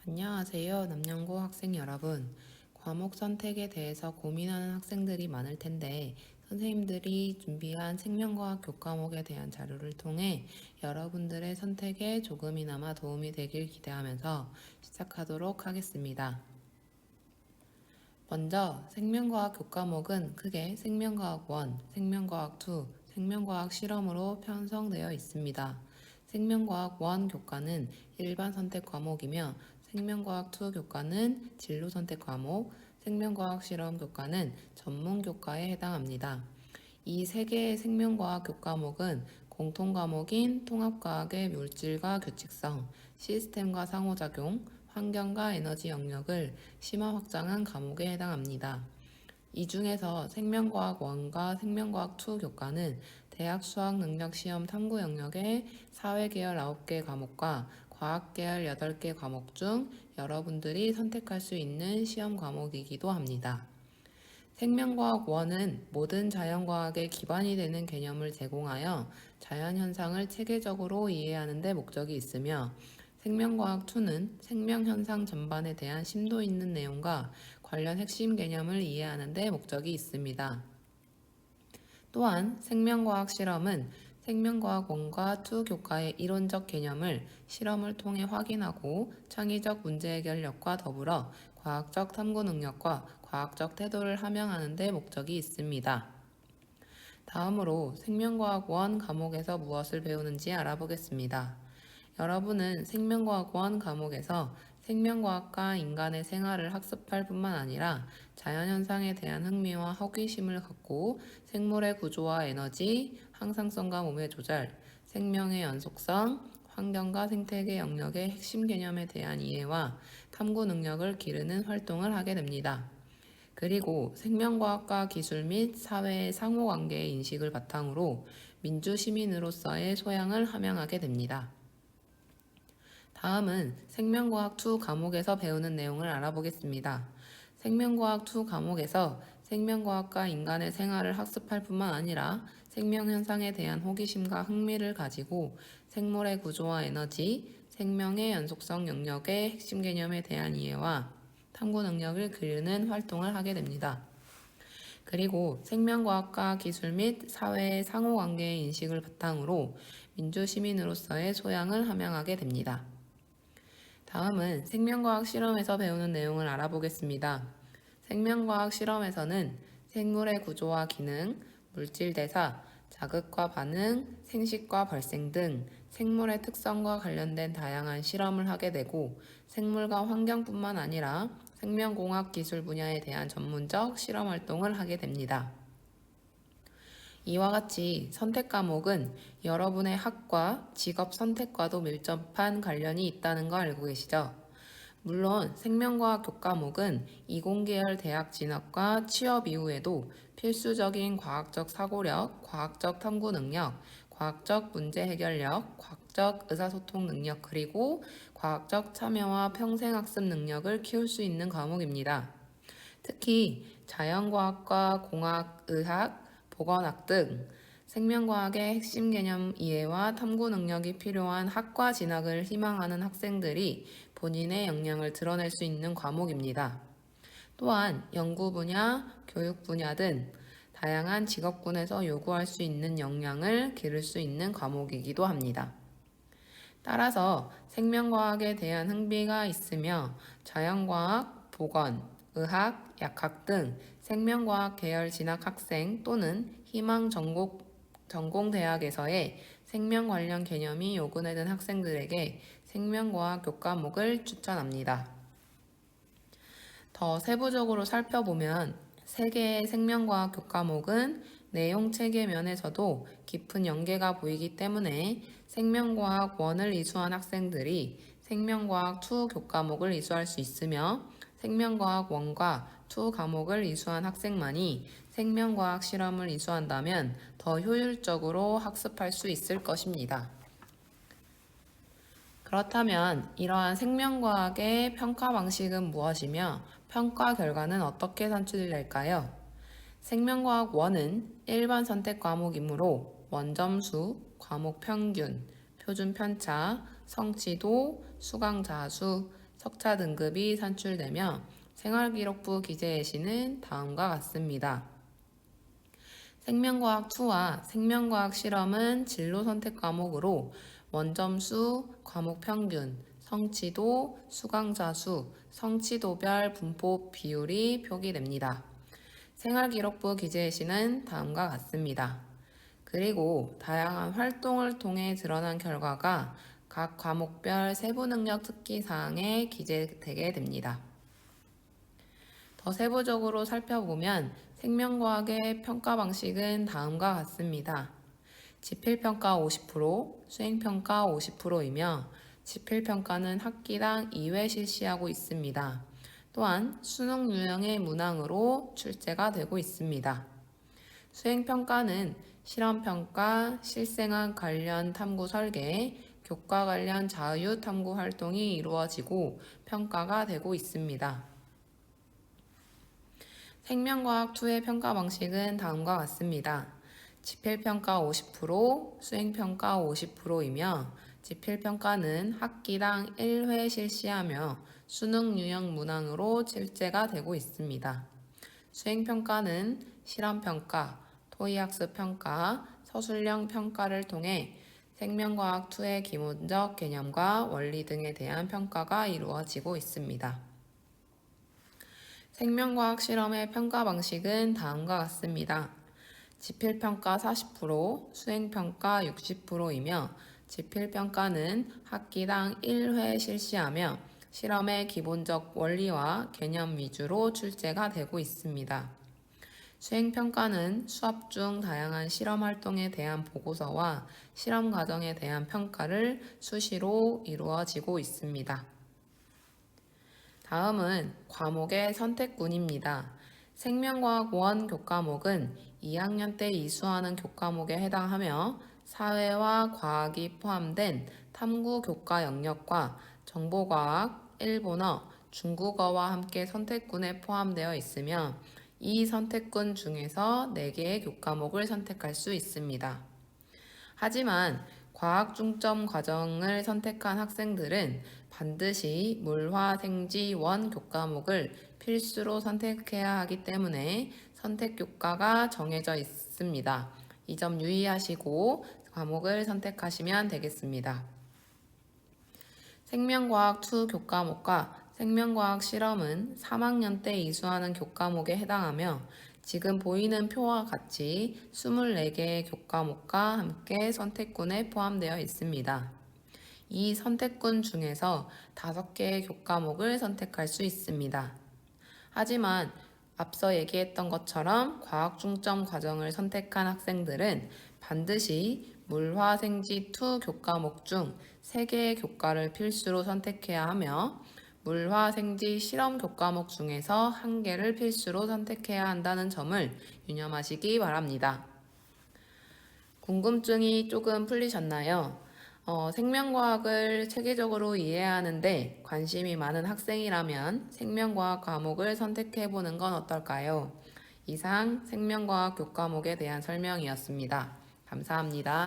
안녕하세요. 남양고 학생 여러분. 과목 선택에 대해서 고민하는 학생들이 많을 텐데, 선생님들이 준비한 생명과학 교과목에 대한 자료를 통해 여러분들의 선택에 조금이나마 도움이 되길 기대하면서 시작하도록 하겠습니다. 먼저 생명과학 교과목은 크게 생명과학 1, 생명과학 2, 생명과학 실험으로 편성되어 있습니다. 생명과학 1 교과는 일반 선택 과목이며 생명과학 2 교과는 진로 선택 과목, 생명과학 실험 교과는 전문 교과에 해당합니다. 이 세 개의 생명과학 교과목은 공통 과목인 통합과학의 물질과 규칙성, 시스템과 상호작용, 환경과 에너지 영역을 심화 확장한 과목에 해당합니다. 이 중에서 생명과학 1과 생명과학 2 교과는 대학 수학능력시험 탐구 영역의 사회계열 9개 과목과 과학계열 8개 과목 중 여러분들이 선택할 수 있는 시험 과목이기도 합니다. 생명과학 1은 모든 자연과학의 기반이 되는 개념을 제공하여 자연현상을 체계적으로 이해하는 데 목적이 있으며, 생명과학 2는 생명현상 전반에 대한 심도 있는 내용과 관련 핵심 개념을 이해하는 데 목적이 있습니다. 또한 생명과학 실험은 생명과학 1과 2 교과의 이론적 개념을 실험을 통해 확인하고 창의적 문제 해결력과 더불어 과학적 탐구 능력과 과학적 태도를 함양하는 데 목적이 있습니다. 다음으로 생명과학 1 과목에서 무엇을 배우는지 알아보겠습니다. 여러분은 생명과학 1 과목에서 생명과학과 인간의 생활을 학습할 뿐만 아니라 자연현상에 대한 흥미와 호기심을 갖고 생물의 구조와 에너지, 항상성과 몸의 조절, 생명의 연속성, 환경과 생태계 영역의 핵심 개념에 대한 이해와 탐구 능력을 기르는 활동을 하게 됩니다. 그리고 생명과학과 기술 및 사회의 상호관계의 인식을 바탕으로 민주시민으로서의 소양을 함양하게 됩니다. 다음은 생명과학 2 과목에서 배우는 내용을 알아보겠습니다. 생명과학 2 과목에서 생명과학과 인간의 생활을 학습할 뿐만 아니라 생명현상에 대한 호기심과 흥미를 가지고 생물의 구조와 에너지, 생명의 연속성 영역의 핵심 개념에 대한 이해와 탐구 능력을 기르는 활동을 하게 됩니다. 그리고 생명과학과 기술 및 사회의 상호관계의 인식을 바탕으로 민주시민으로서의 소양을 함양하게 됩니다. 다음은 생명과학 실험에서 배우는 내용을 알아보겠습니다. 생명과학 실험에서는 생물의 구조와 기능, 물질 대사, 자극과 반응, 생식과 발생 등 생물의 특성과 관련된 다양한 실험을 하게 되고, 생물과 환경뿐만 아니라 생명공학 기술 분야에 대한 전문적 실험 활동을 하게 됩니다. 이와 같이 선택 과목은 여러분의 학과, 직업 선택과도 밀접한 관련이 있다는 거 알고 계시죠? 물론 생명과학 교과목은 이공계열 대학 진학과 취업 이후에도 필수적인 과학적 사고력, 과학적 탐구 능력, 과학적 문제 해결력, 과학적 의사소통 능력, 그리고 과학적 참여와 평생학습 능력을 키울 수 있는 과목입니다. 특히 자연과학과 공학, 의학, 보건학 등 생명과학의 핵심 개념 이해와 탐구 능력이 필요한 학과 진학을 희망하는 학생들이 본인의 역량을 드러낼 수 있는 과목입니다. 또한 연구 분야, 교육 분야 등 다양한 직업군에서 요구할 수 있는 역량을 기를 수 있는 과목이기도 합니다. 따라서 생명과학에 대한 흥미가 있으며 자연과학, 보건, 의학, 약학 등 생명과학 계열 진학 학생 또는 희망 전공대학에서의 생명 관련 개념이 요구되는 학생들에게 생명과학 교과목을 추천합니다. 더 세부적으로 살펴보면 세 개의 생명과학 교과목은 내용 체계 면에서도 깊은 연계가 보이기 때문에 생명과학 1을 이수한 학생들이 생명과학 2 교과목을 이수할 수 있으며, 생명과학 1과 2 과목을 이수한 학생만이 생명과학 실험을 이수한다면 더 효율적으로 학습할 수 있을 것입니다. 그렇다면 이러한 생명과학의 평가 방식은 무엇이며 평가 결과는 어떻게 산출될까요? 생명과학 1은 일반 선택 과목이므로 원점수, 과목 평균, 표준 편차, 성취도, 수강 자수, 석차 등급이 산출되며 생활기록부 기재 예시는 다음과 같습니다. 생명과학 2와 생명과학 실험은 진로 선택 과목으로 원점수, 과목 평균, 성취도, 수강자 수, 성취도별 분포 비율이 표기됩니다. 생활기록부 기재 예시는 다음과 같습니다. 그리고 다양한 활동을 통해 드러난 결과가 각 과목별 세부 능력 특기 사항에 기재되게 됩니다. 더 세부적으로 살펴보면 생명과학의 평가 방식은 다음과 같습니다. 지필평가 50%, 수행평가 50%이며 지필평가는 학기당 2회 실시하고 있습니다. 또한 수능 유형의 문항으로 출제가 되고 있습니다. 수행평가는 실험평가, 실생활 관련 탐구 설계, 교과 관련 자유 탐구 활동이 이루어지고 평가가 되고 있습니다. 생명과학 2의 평가 방식은 다음과 같습니다. 지필평가 50%, 수행평가 50%이며 지필평가는 학기당 1회 실시하며 수능 유형 문항으로 출제가 되고 있습니다. 수행평가는 실험평가, 토의학습평가, 서술형 평가를 통해 생명과학 2의 기본적 개념과 원리 등에 대한 평가가 이루어지고 있습니다. 생명과학 실험의 평가 방식은 다음과 같습니다. 지필평가 40%, 수행평가 60%이며 지필평가는 학기당 1회 실시하며 실험의 기본적 원리와 개념 위주로 출제가 되고 있습니다. 수행평가는 수업 중 다양한 실험 활동에 대한 보고서와 실험 과정에 대한 평가를 수시로 이루어지고 있습니다. 다음은 과목의 선택군입니다. 생명과학 1 교과목은 2학년 때 이수하는 교과목에 해당하며 사회와 과학이 포함된 탐구 교과 영역과 정보과학, 일본어, 중국어와 함께 선택군에 포함되어 있으며 이 선택군 중에서 4개의 교과목을 선택할 수 있습니다. 하지만 과학 중점 과정을 선택한 학생들은 반드시 물화생지 1 교과목을 필수로 선택해야 하기 때문에 선택 교과가 정해져 있습니다. 이 점 유의하시고 과목을 선택하시면 되겠습니다. 생명과학 2 교과목과 생명과학 실험은 3학년 때 이수하는 교과목에 해당하며 지금 보이는 표와 같이 24개의 교과목과 함께 선택군에 포함되어 있습니다. 이 선택군 중에서 5개의 교과목을 선택할 수 있습니다. 하지만 앞서 얘기했던 것처럼 과학 중점 과정을 선택한 학생들은 반드시 물화생지 2 교과목 중 3개의 교과를 필수로 선택해야 하며 물화생지 실험 교과목 중에서 1개를 필수로 선택해야 한다는 점을 유념하시기 바랍니다. 궁금증이 조금 풀리셨나요? 생명과학을 체계적으로 이해하는데 관심이 많은 학생이라면 생명과학 과목을 선택해보는 건 어떨까요? 이상 생명과학 교과목에 대한 설명이었습니다. 감사합니다.